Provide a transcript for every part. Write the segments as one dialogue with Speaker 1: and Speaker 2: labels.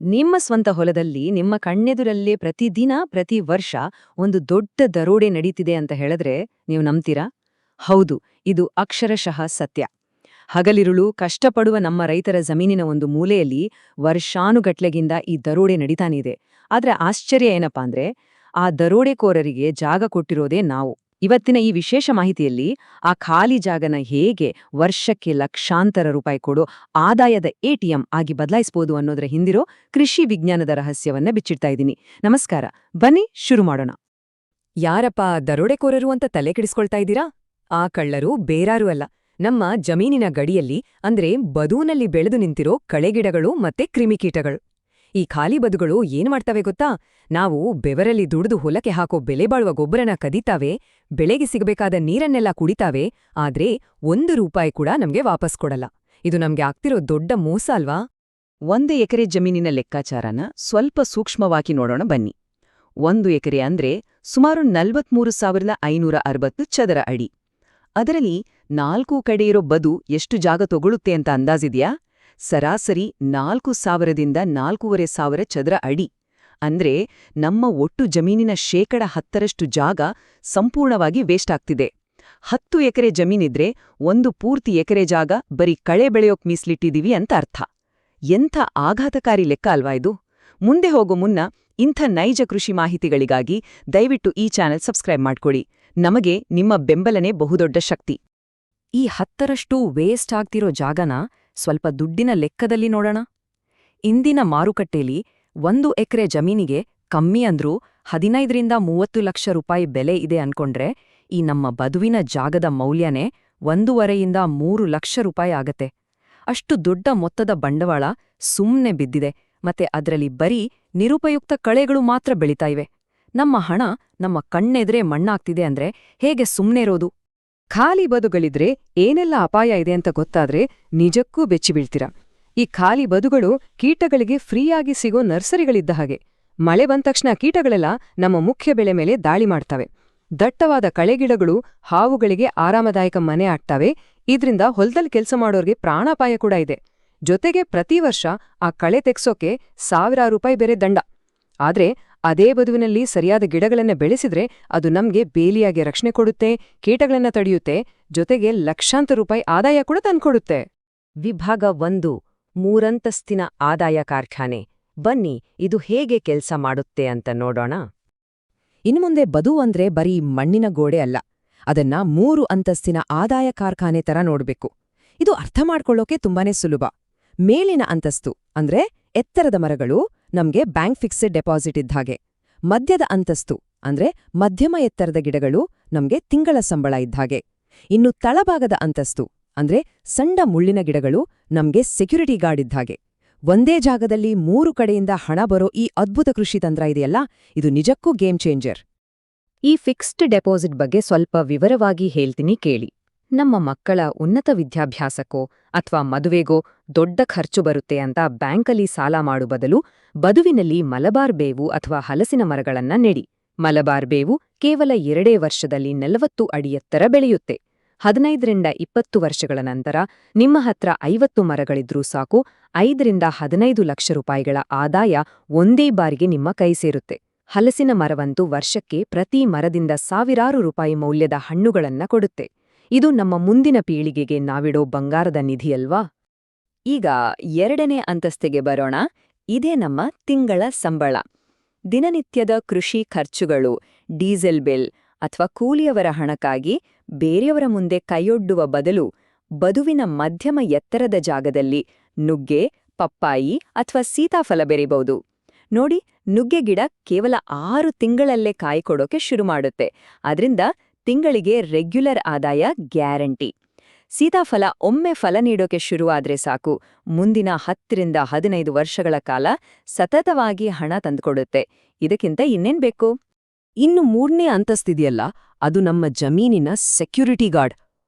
Speaker 1: ನಿಮ್ಮ ಸ್ವಂತ ಹೊಲದಲ್ಲಿ ನಿಮ್ಮ ಕಣ್ಣೆದುರಲ್ಲೇ ಪ್ರತಿದಿನ ಪ್ರತಿ ವರ್ಷ ಒಂದು ದೊಡ್ಡ ದರೋಡೆ ನಡೀತಿದೆ ಅಂತ ಹೇಳಿದ್ರೆ ನೀವು ನಂಬ್ತೀರಾ? ಹೌದು, ಇದು ಅಕ್ಷರಶಃ ಸತ್ಯ. ಹಗಲಿರುಳು ಕಷ್ಟಪಡುವ ನಮ್ಮ ರೈತರ ಜಮೀನಿನ ಒಂದು ಮೂಲೆಯಲ್ಲಿ ವರ್ಷಾನುಗಟ್ಲೆಗಿಂದ ಈ ದರೋಡೆ ನಡೀತಾನಿದೆ. ಆದ್ರೆ ಆಶ್ಚರ್ಯ ಏನಪ್ಪಾ ಅಂದ್ರೆ, ಆ ದರೋಡೆಕೋರರಿಗೆ ಜಾಗ ಕೊಟ್ಟಿರೋದೇ ನಾವು. ಇವತ್ತಿನ ಈ ವಿಶೇಷ ಮಾಹಿತಿಯಲ್ಲಿ ಆ ಖಾಲಿ ಜಾಗನ ಹೇಗೆ ವರ್ಷಕ್ಕೆ ಲಕ್ಷಾಂತರ ರೂಪಾಯಿ ಕೊಡೋ ಆದಾಯದ ಎಟಿಎಂ ಆಗಿ ಬದಲಾಯಿಸಬಹುದು ಅನ್ನೋದರ ಹಿಂದಿರೋ ಕೃಷಿ ವಿಜ್ಞಾನದ ರಹಸ್ಯವನ್ನ ಬಿಚ್ಚಿಡ್ತಾ ಇದ್ದೀನಿ. ನಮಸ್ಕಾರ, ಬನ್ನಿ ಶುರು ಮಾಡೋಣ.
Speaker 2: ಯಾರಪ್ಪ ದರೋಡೆಕೋರರು ಅಂತ ತಲೆ ಕೆಡಿಸ್ಕೊಳ್ತಾ ಇದ್ದೀರಾ? ಆ ಕಳ್ಳರು ಬೇರಾರೂ ಅಲ್ಲ, ನಮ್ಮ ಜಮೀನಿನ ಗಡಿಯಲ್ಲಿ ಅಂದ್ರೆ ಬದೂನಲ್ಲಿ ಬೆಳೆದು ನಿಂತಿರೋ ಕಳೆಗಿಡಗಳು ಮತ್ತೆ ಕ್ರಿಮಿಕೀಟಗಳು. ಈ ಖಾಲಿ ಬದುಗಳು ಏನ್ ಮಾಡ್ತವೆ ಗೊತ್ತಾ? ನಾವು ಬೆವರಲ್ಲಿ ದುಡಿದು ಹೊಲಕ್ಕೆ ಹಾಕೋ ಬೆಲೆಬಾಳುವ ಗೊಬ್ಬರನ ಕದೀತಾವೆ, ಬೆಳೆಗೆ ಸಿಗಬೇಕಾದ ನೀರನ್ನೆಲ್ಲ ಕುಡಿತಾವೆ, ಆದ್ರೆ 1 ರೂಪಾಯಿ ಕೂಡ ನಮ್ಗೆ ವಾಪಸ್ ಕೊಡಲ್ಲ. ಇದು ನಮ್ಗೆ ಆಗ್ತಿರೋ ದೊಡ್ಡ ಮೋಸ ಅಲ್ವಾ?
Speaker 1: 1 ಎಕರೆ ಜಮೀನಿನ ಲೆಕ್ಕಾಚಾರನ ಸ್ವಲ್ಪ ಸೂಕ್ಷ್ಮವಾಗಿ ನೋಡೋಣ ಬನ್ನಿ. 1 ಎಕರೆ ಅಂದ್ರೆ ಸುಮಾರು 43,560 ಚದರ ಅಡಿ. ಅದರಲ್ಲಿ 4 ಕಡೆ ಇರೋ ಬದು ಎಷ್ಟು ಜಾಗ ತಗೊಳುತ್ತೆ ಅಂತ ಅಂದಾಜಿದ್ಯಾ? ಸರಾಸರಿ 4,000ದಿಂದ 4,500 ಚದರ ಅಡಿ. ಅಂದ್ರೆ ನಮ್ಮ ಒಟ್ಟು ಜಮೀನಿನ 10% ಜಾಗ ಸಂಪೂರ್ಣವಾಗಿ ವೇಸ್ಟ್ ಆಗ್ತಿದೆ. 10 ಎಕರೆ ಜಮೀನಿದ್ರೆ 1 ಪೂರ್ತಿ ಎಕರೆ ಜಾಗ ಬರೀ ಕಳೆ ಬೆಳೆಯೋಕ್ ಮೀಸಲಿಟ್ಟಿದೀವಿ ಅಂತ ಅರ್ಥ. ಎಂಥ ಆಘಾತಕಾರಿ ಲೆಕ್ಕ ಅಲ್ವಾ ಇದು? ಮುಂದೆ ಹೋಗೋ ಮುನ್ನ ಇಂಥ ನೈಜ ಕೃಷಿ ಮಾಹಿತಿಗಳಿಗಾಗಿ ದಯವಿಟ್ಟು ಈ ಚಾನೆಲ್ ಸಬ್ಸ್ಕ್ರೈಬ್ ಮಾಡ್ಕೊಳ್ಳಿ. ನಮಗೆ ನಿಮ್ಮ ಬೆಂಬಲನೇ ಬಹುದೊಡ್ಡ ಶಕ್ತಿ.
Speaker 2: ಈ 10ರಷ್ಟು ವೇಸ್ಟ್ ಆಗ್ತಿರೋ ಜಾಗನ ಸ್ವಲ್ಪ ದುಡ್ಡಿನ ಲೆಕ್ಕದಲ್ಲಿ ನೋಡೋಣ. ಇಂದಿನ ಮಾರುಕಟ್ಟೆಲಿ 1 ಎಕರೆ ಜಮೀನಿಗೆ ಕಮ್ಮಿ ಅಂದ್ರೂ 15ರಿಂದ 30 ಲಕ್ಷ ರೂಪಾಯಿ ಬೆಲೆ ಇದೆ ಅನ್ಕೊಂಡ್ರೆ, ಈ ನಮ್ಮ ಬದುವಿನ ಜಾಗದ ಮೌಲ್ಯನೇ 1.5ರಿಂದ 3 ಲಕ್ಷ ರೂಪಾಯಿ ಆಗತ್ತೆ. ಅಷ್ಟು ದೊಡ್ಡ ಮೊತ್ತದ ಬಂಡವಾಳ ಸುಮ್ನೆ ಬಿದ್ದಿದೆ, ಮತ್ತೆ ಅದರಲ್ಲಿ ಬರೀ ನಿರುಪಯುಕ್ತ ಕಳೆಗಳು ಮಾತ್ರ ಬೆಳೀತಾ ಇವೆ. ನಮ್ಮ ಹಣ ನಮ್ಮ ಕಣ್ಣೆದ್ರೆ ಮಣ್ಣಾಗ್ತಿದೆ ಅಂದ್ರೆ ಹೇಗೆ ಸುಮ್ನೆ ಇರೋದು? ಖಾಲಿ ಬದುಗಳಿದ್ರೆ ಏನೆಲ್ಲ ಅಪಾಯ ಇದೆ ಅಂತ ಗೊತ್ತಾದ್ರೆ ನಿಜಕ್ಕೂ ಬೆಚ್ಚಿಬೀಳ್ತೀರಾ. ಈ ಖಾಲಿ ಬದುಗಳು ಕೀಟಗಳಿಗೆ ಫ್ರೀಯಾಗಿ ಸಿಗೋ ನರ್ಸರಿಗಳಿದ್ದ ಹಾಗೆ. ಮಳೆ ಬಂದ ತಕ್ಷಣ ಕೀಟಗಳೆಲ್ಲ ನಮ್ಮ ಮುಖ್ಯ ಬೆಳೆ ಮೇಲೆ ದಾಳಿ ಮಾಡ್ತವೆ. ದಟ್ಟವಾದ ಕಳೆಗಿಡಗಳು ಹಾವುಗಳಿಗೆ ಆರಾಮದಾಯಕ ಮನೆ ಆಗ್ತವೆ. ಇದ್ರಿಂದ ಹೊಲದಲ್ಲಿ ಕೆಲಸ ಮಾಡೋರ್ಗೆ ಪ್ರಾಣಾಪಾಯ ಕೂಡ ಇದೆ. ಜೊತೆಗೆ ಪ್ರತಿ ವರ್ಷ ಆ ಕಳೆ ತೆಗ್ಸೋಕೆ ಸಾವಿರಾರು ರೂಪಾಯಿ ಬೇರೆ ದಂಡ. ಆದ್ರೆ ಅದೇ ಬದುವಿನಲ್ಲಿ ಸರಿಯಾದ ಗಿಡಗಳನ್ನ ಬೆಳೆಸಿದ್ರೆ ಅದು ನಮ್ಗೆ ಬೇಲಿಯಾಗಿ ರಕ್ಷಣೆ ಕೊಡುತ್ತೆ, ಕೀಟಗಳನ್ನ ತಡೆಯುತ್ತೆ, ಜೊತೆಗೆ ಲಕ್ಷಾಂತರ ರೂಪಾಯಿ ಆದಾಯ ಕೂಡ ತಂದ್ಕೊಡುತ್ತೆ.
Speaker 1: ವಿಭಾಗ 1, 3 ಅಂತಸ್ತಿನ ಆದಾಯ ಕಾರ್ಖಾನೆ. ಬನ್ನಿ ಇದು ಹೇಗೆ ಕೆಲಸ ಮಾಡುತ್ತೆ ಅಂತ ನೋಡೋಣ.
Speaker 2: ಇನ್ನು ಮುಂದೆ ಬದು ಅಂದ್ರೆ ಬರೀ ಮಣ್ಣಿನ ಗೋಡೆ ಅಲ್ಲ, ಅದನ್ನ 3 ಅಂತಸ್ತಿನ ಆದಾಯ ಕಾರ್ಖಾನೆ ತರ ನೋಡ್ಬೇಕು. ಇದು ಅರ್ಥ ಮಾಡ್ಕೊಳ್ಳೋಕೆ ತುಂಬಾನೇ ಸುಲಭ. ಮೇಲಿನ ಅಂತಸ್ತು ಅಂದ್ರೆ ಎತ್ತರದ ಮರಗಳು, ನಮ್ಗೆ ಬ್ಯಾಂಕ್ ಫಿಕ್ಸೆಡ್ ಡೆಪಾಸಿಟ್ ಇದ್ದ ಹಾಗೆ. ಮಧ್ಯದ ಅಂತಸ್ತು ಅಂದ್ರೆ ಮಧ್ಯಮ ಎತ್ತರದ ಗಿಡಗಳು, ನಮ್ಗೆ ತಿಂಗಳ ಸಂಬಳ ಇದ್ದ ಹಾಗೆ. ಇನ್ನು ತಳಭಾಗದ ಅಂತಸ್ತು ಅಂದ್ರೆ ಸಣ್ಣ ಮುಳ್ಳಿನ ಗಿಡಗಳು, ನಮ್ಗೆ ಸೆಕ್ಯೂರಿಟಿ ಗಾರ್ಡ್ ಇದ್ದ ಹಾಗೆ. ಒಂದೇ ಜಾಗದಲ್ಲಿ 3 ಕಡೆಯಿಂದ ಹಣ ಬರೋ ಈ ಅದ್ಭುತ ಕೃಷಿ ತಂತ್ರ ಇದೆಯಲ್ಲ, ಇದು ನಿಜಕ್ಕೂ ಗೇಮ್ ಚೇಂಜರ್.
Speaker 1: ಈ ಫಿಕ್ಸ್ಡ್ ಡೆಪಾಸಿಟ್ ಬಗ್ಗೆ ಸ್ವಲ್ಪ ವಿವರವಾಗಿ ಹೇಳ್ತೀನಿ ಕೇಳಿ. ನಮ್ಮ ಮಕ್ಕಳ ಉನ್ನತ ವಿದ್ಯಾಭ್ಯಾಸಕ್ಕೋ ಅಥವಾ ಮದುವೆಗೋ ದೊಡ್ಡ ಖರ್ಚು ಬರುತ್ತೆ ಅಂತ ಬ್ಯಾಂಕಲ್ಲಿ ಸಾಲ ಮಾಡು ಬದಲು ಬದುವಿನಲ್ಲಿ ಮಲಬಾರ್ ಬೇವು ಅಥವಾ ಹಲಸಿನ ಮರಗಳನ್ನ ನೆಡಿ. ಮಲಬಾರ್ ಬೇವು ಕೇವಲ 2 ವರ್ಷದಲ್ಲಿ 40 ಅಡಿ ಎತ್ತರ ಬೆಳೆಯುತ್ತೆ. 15ರಿಂದ 20 ವರ್ಷಗಳ ನಂತರ ನಿಮ್ಮ ಹತ್ರ 50 ಮರಗಳಿದ್ರೂ ಸಾಕು, 5ರಿಂದ 15 ಲಕ್ಷ ರೂಪಾಯಿಗಳ ಆದಾಯ ಒಂದೇ ಬಾರಿಗೆ ನಿಮ್ಮ ಕೈ ಸೇರುತ್ತೆ. ಹಲಸಿನ ಮರವಂತೂ ವರ್ಷಕ್ಕೆ ಪ್ರತಿ ಮರದಿಂದ ಸಾವಿರಾರು ರೂಪಾಯಿ ಮೌಲ್ಯದ ಹಣ್ಣುಗಳನ್ನ ಕೊಡುತ್ತೆ. ಇದು ನಮ್ಮ ಮುಂದಿನ ಪೀಳಿಗೆಗೆ ನಾವಿಡೋ ಬಂಗಾರದ ನಿಧಿಯಲ್ವಾ? ಈಗ 2ನೇ ಅಂತಸ್ತಿಗೆ ಬರೋಣ. ಇದೇ ನಮ್ಮ ತಿಂಗಳ ಸಂಬಳ. ದಿನನಿತ್ಯದ ಕೃಷಿ ಖರ್ಚುಗಳು, ಡೀಸೆಲ್ ಬಿಲ್ ಅಥವಾ ಕೂಲಿಯವರ ಹಣಕ್ಕಾಗಿ ಬೇರೆಯವರ ಮುಂದೆ ಕೈಯೊಡ್ಡುವ ಬದಲು ಬದುವಿನ ಮಧ್ಯಮ ಎತ್ತರದ ಜಾಗದಲ್ಲಿ ನುಗ್ಗೆ, ಪಪ್ಪಾಯಿ ಅಥವಾ ಸೀತಾಫಲ ಬೆರಿಬಹುದು. ನೋಡಿ, ನುಗ್ಗೆ ಗಿಡ ಕೇವಲ 6 ತಿಂಗಳಲ್ಲೇ ಕಾಯಿ ಕೊಡೋಕೆ ಶುರು ಮಾಡುತ್ತೆ. ಆದ್ರಿಂದ ತಿಂಗಳಿಗೆ ರೆಗ್ಯುಲರ್ ಆದಾಯ ಗ್ಯಾರಂಟಿ. ಸೀತಾಫಲ ಒಮ್ಮೆ ಫಲ ನೀಡೋಕೆ ಶುರುವಾದ್ರೆ ಸಾಕು, ಮುಂದಿನ 10ರಿಂದ 15 ವರ್ಷಗಳ ಕಾಲ ಸತತವಾಗಿ ಹಣ ತಂದುಕೊಡುತ್ತೆ. ಇದಕ್ಕಿಂತ ಇನ್ನೇನ್ ಬೇಕು?
Speaker 2: ಇನ್ನು 3ನೇ ಅಂತಸ್ತಿದೆಯಲ್ಲ, ಅದು ನಮ್ಮ ಜಮೀನಿನ ಸೆಕ್ಯೂರಿಟಿ ಗಾರ್ಡ್.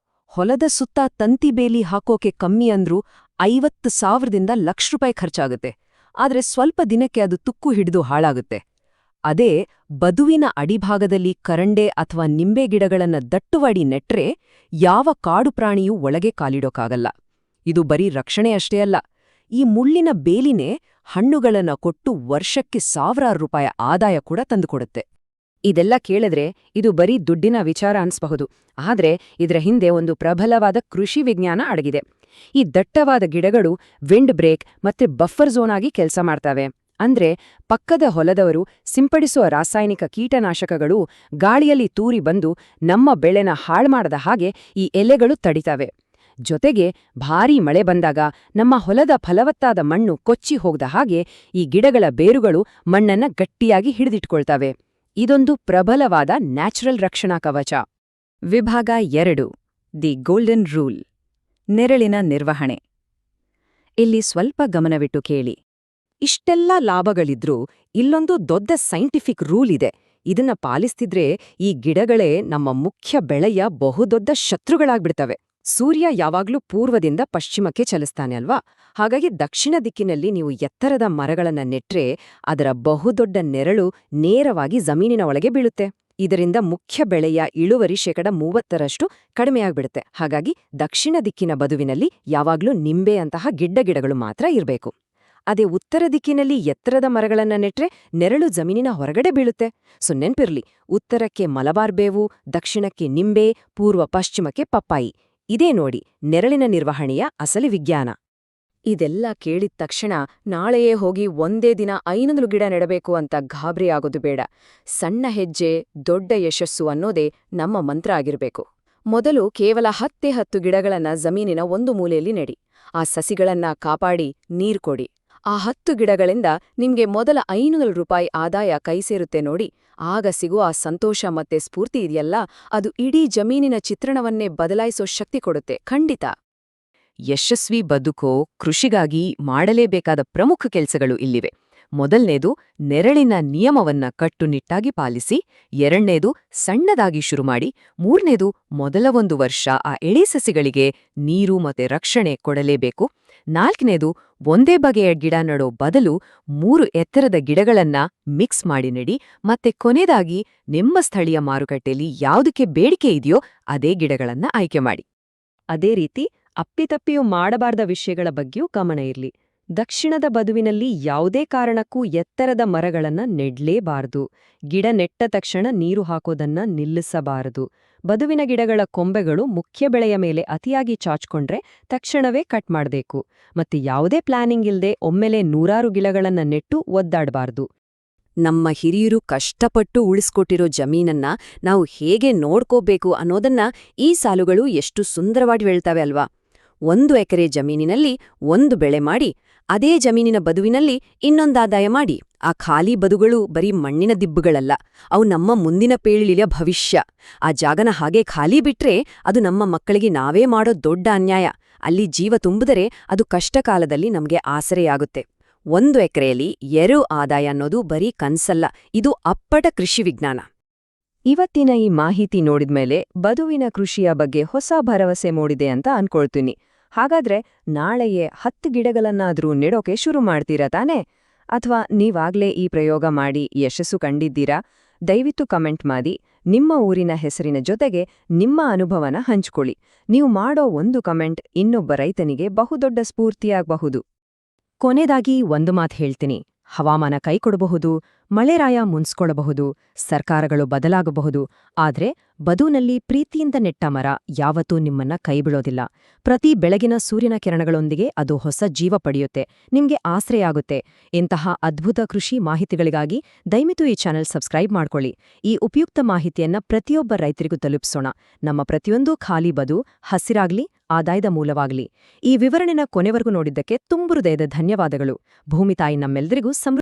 Speaker 2: ಹೊಲದ ಸುತ್ತ ತಂತಿ ಬೇಲಿ ಹಾಕೋಕೆ ಕಮ್ಮಿ ಅಂದ್ರೂ 50,000ದಿಂದ ಲಕ್ಷ ರೂಪಾಯಿ ಖರ್ಚಾಗುತ್ತೆ. ಆದ್ರೆ ಸ್ವಲ್ಪ ದಿನಕ್ಕೆ ಅದು ತುಕ್ಕು ಹಿಡಿದು ಹಾಳಾಗುತ್ತೆ. ಅದೇ ಬದುವಿನ ಅಡಿಭಾಗದಲ್ಲಿ ಕರಂಡೆ ಅಥವಾ ನಿಂಬೆ ಗಿಡಗಳನ್ನ ದಟ್ಟುವಾಡಿ ನೆಟ್ರೆ ಯಾವ ಕಾಡು ಪ್ರಾಣಿಯೂ ಒಳಗೆ ಕಾಲಿಡೋಕ್ಕಾಗಲ್ಲ. ಇದು ಬರೀ ರಕ್ಷಣೆ ಅಷ್ಟೇ ಅಲ್ಲ, ಈ ಮುಳ್ಳಿನ ಬೇಲಿನೇ ಹಣ್ಣುಗಳನ್ನ ಕೊಟ್ಟು ವರ್ಷಕ್ಕೆ ಸಾವಿರಾರು ರೂಪಾಯಿ ಆದಾಯ ಕೂಡ ತಂದುಕೊಡುತ್ತೆ.
Speaker 1: ಇದೆಲ್ಲ ಕೇಳಿದ್ರೆ ಇದು ಬರೀ ದುಡ್ಡಿನ ವಿಚಾರ ಅನ್ಸ್ಬಹುದು, ಆದ್ರೆ ಇದರ ಹಿಂದೆ ಒಂದು ಪ್ರಬಲವಾದ ಕೃಷಿ ವಿಜ್ಞಾನ ಅಡಗಿದೆ. ಈ ದಟ್ಟವಾದ ಗಿಡಗಳು ವಿಂಡ್ ಬ್ರೇಕ್ ಮತ್ತೆ ಬಫರ್ ಝೋನ್ ಆಗಿ ಕೆಲಸ ಮಾಡ್ತವೆ. ಅಂದ್ರೆ ಪಕ್ಕದ ಹೊಲದವರು ಸಿಂಪಡಿಸುವ ರಾಸಾಯನಿಕ ಕೀಟನಾಶಕಗಳು ಗಾಳಿಯಲ್ಲಿ ತೂರಿ ಬಂದು ನಮ್ಮ ಬೆಳೆನ ಹಾಳ್ಮಾಡದ ಹಾಗೆ ಈ ಎಲೆಗಳು ತಡಿತವೆ. ಜೊತೆಗೆ ಭಾರೀ ಮಳೆ ಬಂದಾಗ ನಮ್ಮ ಹೊಲದ ಫಲವತ್ತಾದ ಮಣ್ಣು ಕೊಚ್ಚಿ ಹೋಗದ ಹಾಗೆ ಈ ಗಿಡಗಳ ಬೇರುಗಳು ಮಣ್ಣನ್ನ ಗಟ್ಟಿಯಾಗಿ ಹಿಡಿದಿಟ್ಕೊಳ್ತವೆ. ಇದೊಂದು ಪ್ರಬಲವಾದ ನ್ಯಾಚುರಲ್ ರಕ್ಷಣಾ ಕವಚ. ವಿಭಾಗ 2 ದಿ ಗೋಲ್ಡನ್ ರೂಲ್, ನೆರಳಿನ ನಿರ್ವಹಣೆ. ಇಲ್ಲಿ ಸ್ವಲ್ಪ ಗಮನವಿಟ್ಟು ಕೇಳಿ. ಇಷ್ಟೆಲ್ಲ ಲಾಭಗಳಿದ್ರೂ ಇಲ್ಲೊಂದು ದೊಡ್ಡ ಸೈಂಟಿಫಿಕ್ ರೂಲ್ ಇದೆ. ಇದನ್ನ ಪಾಲಿಸ್ತಿದ್ರೆ ಈ ಗಿಡಗಳೇ ನಮ್ಮ ಮುಖ್ಯ ಬೆಳೆಯ ಬಹುದೊಡ್ಡ ಶತ್ರುಗಳಾಗ್ಬಿಡ್ತವೆ. ಸೂರ್ಯ ಯಾವಾಗ್ಲೂ ಪೂರ್ವದಿಂದ ಪಶ್ಚಿಮಕ್ಕೆ ಚಲಿಸ್ತಾನೆ ಅಲ್ವಾ? ಹಾಗಾಗಿ ದಕ್ಷಿಣ ದಿಕ್ಕಿನಲ್ಲಿ ನೀವು ಎತ್ತರದ ಮರಗಳನ್ನ ನೆಟ್ರೆ ಅದರ ಬಹುದೊಡ್ಡ ನೆರಳು ನೇರವಾಗಿ ಜಮೀನಿನ ಒಳಗೆ ಬೀಳುತ್ತೆ. ಇದರಿಂದ ಮುಖ್ಯ ಬೆಳೆಯ ಇಳುವರಿ 30% ಕಡಿಮೆಯಾಗ್ಬಿಡುತ್ತೆ. ಹಾಗಾಗಿ ದಕ್ಷಿಣ ದಿಕ್ಕಿನ ಬದುವಿನಲ್ಲಿ ಯಾವಾಗ್ಲೂ ನಿಂಬೆಯಂತಹ ಗಿಡ್ಡಗಿಡಗಳು ಮಾತ್ರ ಇರಬೇಕು. ಅದೇ ಉತ್ತರ ದಿಕ್ಕಿನಲ್ಲಿ ಎತ್ತರದ ಮರಗಳನ್ನ ನೆಟ್ರೆ ನೆರಳು ಜಮೀನಿನ ಹೊರಗಡೆ ಬೀಳುತ್ತೆ. ಸೊ ನೆನ್ಪಿರ್ಲಿ, ಉತ್ತರಕ್ಕೆ ಮಲಬಾರ್ ಬೇವು, ದಕ್ಷಿಣಕ್ಕೆ ನಿಂಬೆ, ಪೂರ್ವ ಪಶ್ಚಿಮಕ್ಕೆ ಪಪ್ಪಾಯಿ. ಇದೇ ನೋಡಿ ನೆರಳಿನ ನಿರ್ವಹಣೆಯ ಅಸಲಿ ವಿಜ್ಞಾನ. ಇದೆಲ್ಲ ಕೇಳಿದ ತಕ್ಷಣ ನಾಳೆಯೇ ಹೋಗಿ ಒಂದೇ ದಿನ 500 ಗಿಡ ನೆಡಬೇಕು ಅಂತ ಗಾಬರಿ ಆಗೋದು ಬೇಡ. ಸಣ್ಣ ಹೆಜ್ಜೆ ದೊಡ್ಡ ಯಶಸ್ಸು ಅನ್ನೋದೇ ನಮ್ಮ ಮಂತ್ರ ಆಗಿರ್ಬೇಕು. ಮೊದಲು ಕೇವಲ 10 ಗಿಡಗಳನ್ನ ಜಮೀನಿನ ಒಂದು ಮೂಲೆಯಲ್ಲಿ ನೆಡಿ. ಆ ಸಸಿಗಳನ್ನ ಕಾಪಾಡಿ ನೀರ್ ಕೊಡಿ. ಆ 10 ಗಿಡಗಳಿಂದ ನಿಮ್ಗೆ ಮೊದಲ 500 ರೂಪಾಯಿ ಆದಾಯ ಕೈ ಸೇರುತ್ತೆ ನೋಡಿ. ಆಗ ಸಿಗುವ ಆ ಸಂತೋಷ ಮತ್ತೆ ಸ್ಫೂರ್ತಿ ಇದೆಯಲ್ಲ, ಅದು ಇಡೀ ಜಮೀನಿನ ಚಿತ್ರಣವನ್ನೇ ಬದಲಾಯಿಸೋ ಶಕ್ತಿ ಕೊಡುತ್ತೆ. ಖಂಡಿತ. ಯಶಸ್ವಿ ಬದುಕೋ ಕೃಷಿಗಾಗಿ ಮಾಡಲೇಬೇಕಾದ ಪ್ರಮುಖ ಕೆಲಸಗಳು ಇಲ್ಲಿವೆ. ಮೊದಲನೇದು, ನೆರಳಿನ ನಿಯಮವನ್ನ ಕಟ್ಟುನಿಟ್ಟಾಗಿ ಪಾಲಿಸಿ. ಎರಡನೇದು, ಸಣ್ಣದಾಗಿ ಶುರುಮಾಡಿ. ಮೂರನೇದು, ಮೊದಲ 1 ವರ್ಷ ಆ ಎಳೆ ಸಸಿಗಳಿಗೆ ನೀರು ಮತ್ತೆ ರಕ್ಷಣೆ ಕೊಡಲೇಬೇಕು. ನಾಲ್ಕನೇದು, ಒಂದೇ ಬಗೆಯ ಗಿಡ ನೆಡೋ ಬದಲು 3 ಎತ್ತರದ ಗಿಡಗಳನ್ನ ಮಿಕ್ಸ್ ಮಾಡಿ ನೆಡಿ. ಮತ್ತೆ ಕೊನೆಯದಾಗಿ, ನಿಮ್ಮ ಸ್ಥಳೀಯ ಮಾರುಕಟ್ಟೆಯಲ್ಲಿ ಯಾವುದಕ್ಕೆ ಬೇಡಿಕೆ ಇದೆಯೋ ಅದೇ ಗಿಡಗಳನ್ನ ಆಯ್ಕೆ ಮಾಡಿ. ಅದೇ ರೀತಿ ಅಪ್ಪಿತಪ್ಪಿಯೂ ಮಾಡಬಾರ್ದ ವಿಷಯಗಳ ಬಗ್ಗೆಯೂ ಗಮನ ಇರ್ಲಿ. ದಕ್ಷಿಣದ ಬದುವಿನಲ್ಲಿ ಯಾವುದೇ ಕಾರಣಕ್ಕೂ ಎತ್ತರದ ಮರಗಳನ್ನ ನೆಡ್ಲೇಬಾರದು. ಗಿಡ ನೆಟ್ಟ ತಕ್ಷಣ ನೀರು ಹಾಕೋದನ್ನ ನಿಲ್ಲಿಸಬಾರದು. ಬದುವಿನ ಗಿಡಗಳ ಕೊಂಬೆಗಳು ಮುಖ್ಯ ಬೆಳೆಯ ಮೇಲೆ ಅತಿಯಾಗಿ ಚಾಚ್ಕೊಂಡ್ರೆ ತಕ್ಷಣವೇ ಕಟ್ ಮಾಡಬೇಕು. ಮತ್ತೆ ಯಾವುದೇ ಪ್ಲಾನಿಂಗ್ ಇಲ್ದೆ ಒಮ್ಮೆಲೆ 100 ಗಿಡಗಳನ್ನ ನೆಟ್ಟು ಒದ್ದಾಡಬಾರ್ದು. ನಮ್ಮ ಹಿರಿಯರು ಕಷ್ಟಪಟ್ಟು ಉಳಿಸ್ಕೊಟ್ಟಿರೋ ಜಮೀನನ್ನ ನಾವು ಹೇಗೆ ನೋಡ್ಕೋಬೇಕು ಅನ್ನೋದನ್ನ ಈ ಸಾಲುಗಳು ಎಷ್ಟು ಸುಂದರವಾಗಿ ಹೇಳ್ತವೆ ಅಲ್ವಾ? 1 ಎಕರೆ ಜಮೀನಿನಲ್ಲಿ 1 ಬೆಳೆ ಮಾಡಿ, ಅದೇ ಜಮೀನಿನ ಬದುವಿನಲ್ಲಿ ಇನ್ನೊಂದಾದಾಯ ಮಾಡಿ. ಆ ಖಾಲಿ ಬದುಗಳು ಬರೀ ಮಣ್ಣಿನ ದಿಬ್ಬುಗಳಲ್ಲ, ಅವು ನಮ್ಮ ಮುಂದಿನ ಪೀಳಿಗೆಯ ಭವಿಷ್ಯ. ಆ ಜಾಗನ ಹಾಗೆ ಖಾಲಿ ಬಿಟ್ರೆ ಅದು ನಮ್ಮ ಮಕ್ಕಳಿಗೆ ನಾವೇ ಮಾಡೋ ದೊಡ್ಡ ಅನ್ಯಾಯ. ಅಲ್ಲಿ ಜೀವ ತುಂಬಿದರೆ ಅದು ಕಷ್ಟಕಾಲದಲ್ಲಿ ನಮಗೆ ಆಸರೆಯಾಗುತ್ತೆ. 1 ಎಕರೆಯಲ್ಲಿ 2 ಆದಾಯ ಅನ್ನೋದು ಬರೀ ಕನ್ಸಲ್ಲ, ಇದು ಅಪ್ಪಟ ಕೃಷಿ ವಿಜ್ಞಾನ. ಇವತ್ತಿನ ಈ ಮಾಹಿತಿ ನೋಡಿದ್ಮೇಲೆ ಬದುವಿನ ಕೃಷಿಯ ಬಗ್ಗೆ ಹೊಸ ಭರವಸೆ ಮೂಡಿದೆ ಅಂತ ಅನ್ಕೊಳ್ತೀನಿ. ಹಾಗಾದ್ರೆ ನಾಳೆಯೇ 10 ಗಿಡಗಳನ್ನಾದ್ರೂ ನೆಡೋಕೆ ಶುರು ಮಾಡ್ತೀರಾ ತಾನೇ? ಅಥವಾ ನೀವಾಗ್ಲೇ ಈ ಪ್ರಯೋಗ ಮಾಡಿ ಯಶಸ್ಸು ಕಂಡಿದ್ದೀರಾ? ದಯವಿಟ್ಟು ಕಮೆಂಟ್ ಮಾಡಿ. ನಿಮ್ಮ ಊರಿನ ಹೆಸರಿನ ಜೊತೆಗೆ ನಿಮ್ಮ ಅನುಭವನ ಹಂಚ್ಕೊಳ್ಳಿ. ನೀವು ಮಾಡೋ ಒಂದು ಕಮೆಂಟ್ ಇನ್ನೊಬ್ಬ ರೈತನಿಗೆ ಬಹುದೊಡ್ಡ ಸ್ಫೂರ್ತಿಯಾಗಬಹುದು. ಕೊನೆದಾಗಿ ಒಂದು ಮಾತು ಹೇಳ್ತೀನಿ. ಹವಾಮಾನ ಕೈಕೊಡಬಹುದು, ಮಳೆರಾಯ ಮುನ್ಸ್ಕೊಳ್ಬಹುದು, ಸರ್ಕಾರಗಳು ಬದಲಾಗಬಹುದು. ಆದ್ರೆ ಬದುನಲ್ಲಿ ಪ್ರೀತಿಯಿಂದ ನೆಟ್ಟ ಮರ ಯಾವತ್ತೂ ನಿಮ್ಮನ್ನ ಕೈಬಿಡೋದಿಲ್ಲ. ಪ್ರತಿ ಬೆಳಗಿನ ಸೂರ್ಯನ ಕಿರಣಗಳೊಂದಿಗೆ ಅದು ಹೊಸ ಜೀವ ಪಡೆಯುತ್ತೆ, ನಿಮ್ಗೆ ಆಶ್ರಯಾಗುತ್ತೆ. ಇಂತಹ ಅದ್ಭುತ ಕೃಷಿ ಮಾಹಿತಿಗಳಿಗಾಗಿ ದಯವಿಟ್ಟು ಈ ಚಾನೆಲ್ ಸಬ್ಸ್ಕ್ರೈಬ್ ಮಾಡ್ಕೊಳ್ಳಿ. ಈ ಉಪಯುಕ್ತ ಮಾಹಿತಿಯನ್ನ ಪ್ರತಿಯೊಬ್ಬ ರೈತರಿಗೂ ತಲುಪಿಸೋಣ. ನಮ್ಮ ಪ್ರತಿಯೊಂದು ಖಾಲಿ ಬದು ಹಸಿರಾಗ್ಲಿ, ಆದಾಯದ ಮೂಲವಾಗ್ಲಿ. ಈ ವಿವರಣೆನ ಕೊನೆವರೆಗೂ ನೋಡಿದ್ದಕ್ಕೆ ತುಂಬು ಹೃದಯದ ಧನ್ಯವಾದಗಳು. ಭೂಮಿ ತಾಯಿ ನಮ್ಮೆಲ್ಲರಿಗೂ